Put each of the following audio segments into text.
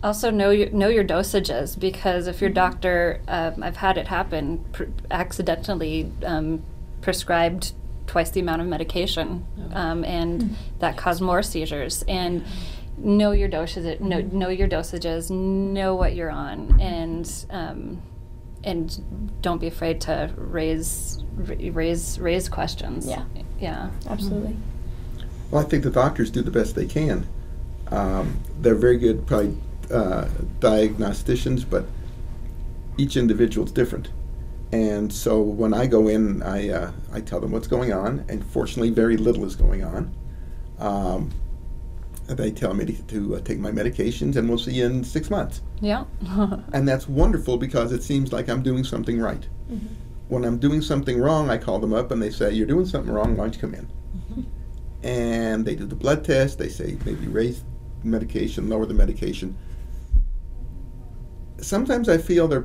Also know your dosages, because if your doctor, I've had it happen, accidentally prescribed twice the amount of medication, and that caused more seizures. And know your dosages, know your dosages, know what you're on, and don't be afraid to raise questions. Yeah, absolutely. Well, I think the doctors do the best they can. They're very good, probably diagnosticians, but each individual is different. And so when I go in, I tell them what's going on, and fortunately very little is going on. They tell me to take my medications, and we'll see you in 6 months. Yeah. And that's wonderful, because it seems like I'm doing something right. Mm-hmm. When I'm doing something wrong, I call them up and they say, "You're doing something wrong, why don't you come in?" Mm-hmm. And they do the blood test, they say maybe raise medication, lower the medication. Sometimes I feel they're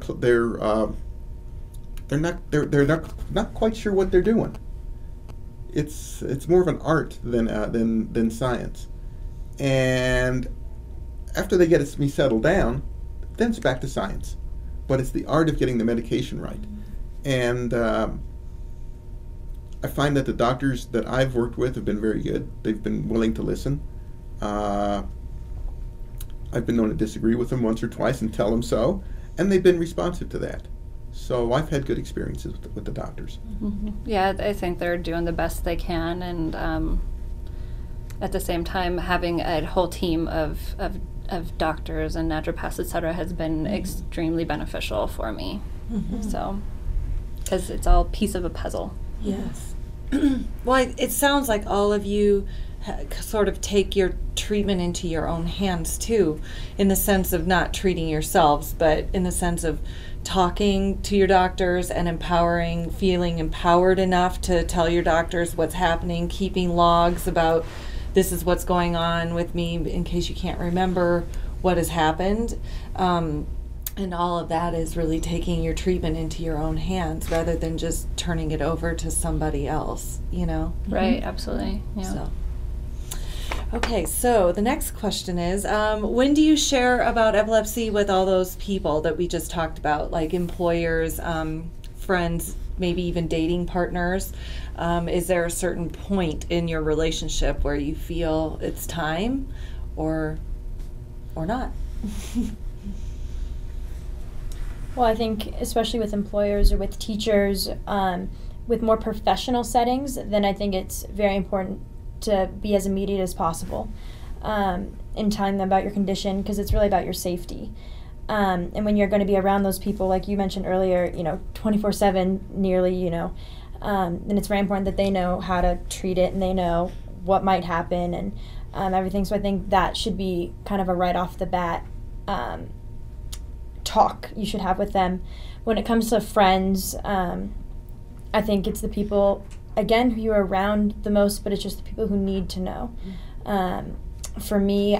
not quite sure what they're doing. It's more of an art than science. And after they get me settled down, then it's back to science. But it's the art of getting the medication right. And I find that the doctors that I've worked with have been very good. They've been willing to listen. I've been known to disagree with them once or twice and tell them so, and they've been responsive to that. So I've had good experiences with the doctors. Mm-hmm. Yeah, I think they're doing the best they can, and at the same time, having a whole team of doctors and naturopaths, et cetera, has been extremely beneficial for me. Mm-hmm. So, because it's all piece of a puzzle. Yes. Well, it sounds like all of you sort of take your treatment into your own hands too, in the sense of not treating yourselves, but in the sense of talking to your doctors and feeling empowered enough to tell your doctors what's happening, keeping logs about this is what's going on with me in case you can't remember what has happened. And all of that is really taking your treatment into your own hands rather than just turning it over to somebody else, you know? Right, absolutely. Yeah. So. Okay, so the next question is, when do you share about epilepsy with all those people that we just talked about, like employers, friends, maybe even dating partners? Is there a certain point in your relationship where you feel it's time or not? Well, I think especially with employers or with teachers, with more professional settings, then I think it's very important to be as immediate as possible in telling them about your condition, because it's really about your safety. And when you're going to be around those people, like you mentioned earlier, 24/7 nearly, then it's very important that they know how to treat it and they know what might happen and everything. So I think that should be kind of a right off the bat talk you should have with them. When it comes to friends, I think it's the people, again, who you're around the most, but it's just the people who need to know. For me,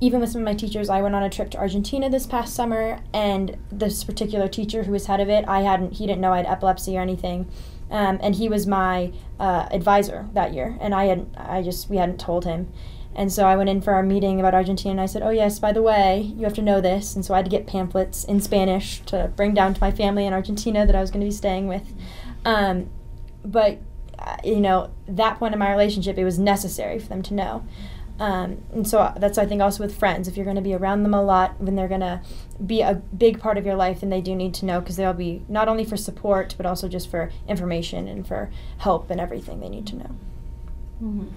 even with some of my teachers, I went on a trip to Argentina this past summer, and this particular teacher who was head of it, he didn't know I had epilepsy or anything, and he was my advisor that year, and we hadn't told him. And so I went in for our meeting about Argentina, and I said, "Oh yes, by the way, you have to know this." And so I had to get pamphlets in Spanish to bring down to my family in Argentina that I was going to be staying with. But that point in my relationship, it was necessary for them to know. And so that's, I think, also with friends. If you're going to be around them a lot, when they're going to be a big part of your life, then they do need to know, because they'll be not only for support, but also just for information and for help and everything they need to know. Mm-hmm.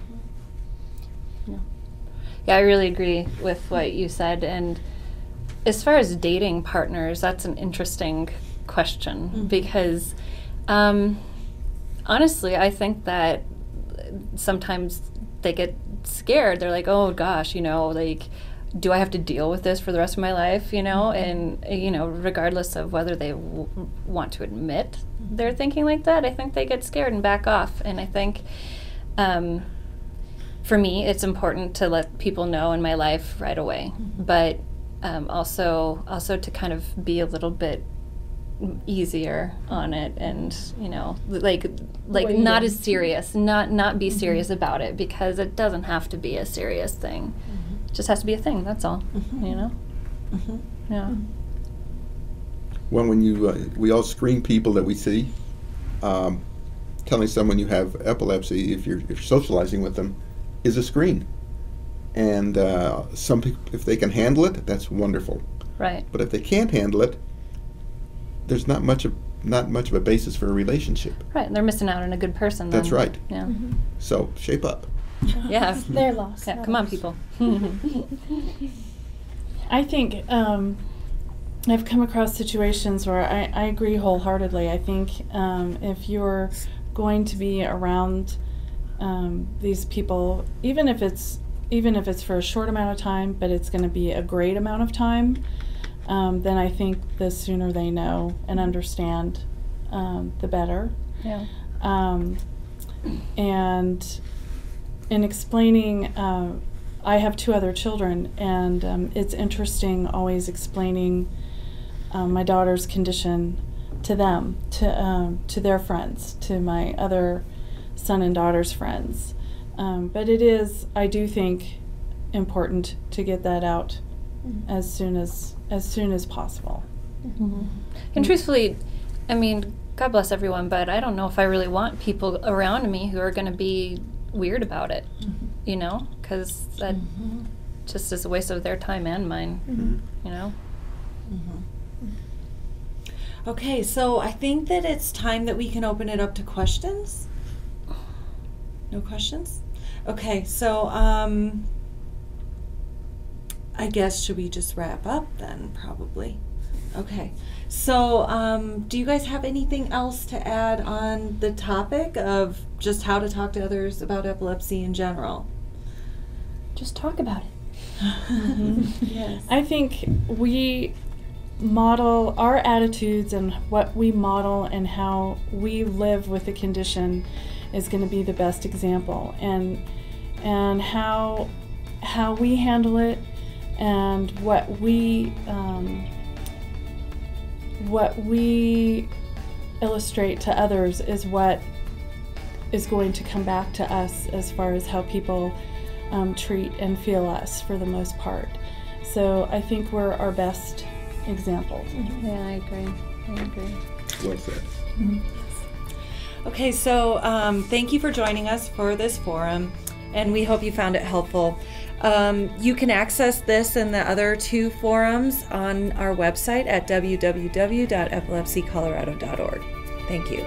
Yeah, I really agree with what you said. And as far as dating partners, that's an interesting question, because honestly, I think that sometimes they get scared. They're like, "Oh gosh, do I have to deal with this for the rest of my life?" And regardless of whether they want to admit they're thinking like that, I think they get scared and back off. And I think for me, it's important to let people know in my life right away, but also to kind of be a little bit easier on it, and like not as serious, not be serious about it, because it doesn't have to be a serious thing. just has to be a thing. That's all. Mhm. You know. Mhm. Yeah. Well, when we all screen people that we see, telling someone you have epilepsy, if you're socializing with them, is a screen. And some people, if they can handle it, that's wonderful. Right. But if they can't handle it, there's not much of a basis for a relationship. Right. And they're missing out on a good person. Then. That's right. Yeah. Mhm. So shape up. Yeah. It's their loss. Yeah. not Come on, ours. people. I think I've come across situations where I agree wholeheartedly. I think if you're going to be around these people, even if it's for a short amount of time, but it's going to be a great amount of time, then I think the sooner they know and understand, the better. Yeah. And in explaining, I have 2 other children, and it's interesting always explaining my daughter's condition to them, to their friends, to my other son and daughter's friends. But it is, I do think, important to get that out as soon as possible. Mm-hmm. And truthfully, I mean, God bless everyone, but I don't know if I really want people around me who are going to be weird about it, you know, because that just is a waste of their time and mine, you know. Okay, so I think that it's time that we can open it up to questions. No questions? Okay, so I guess should we just wrap up then, probably? Okay, so do you guys have anything else to add on the topic of just how to talk to others about epilepsy in general? Just talk about it. Yes. I think we model our attitudes, and what we model and how we live with the condition is going to be the best example, and how we handle it and what we illustrate to others is what is going to come back to us as far as how people treat and feel us for the most part. So I think we're our best example. Yeah, I agree. Well said. Okay, so thank you for joining us for this forum, and we hope you found it helpful. You can access this and the other 2 forums on our website at www.epilepsycolorado.org. Thank you.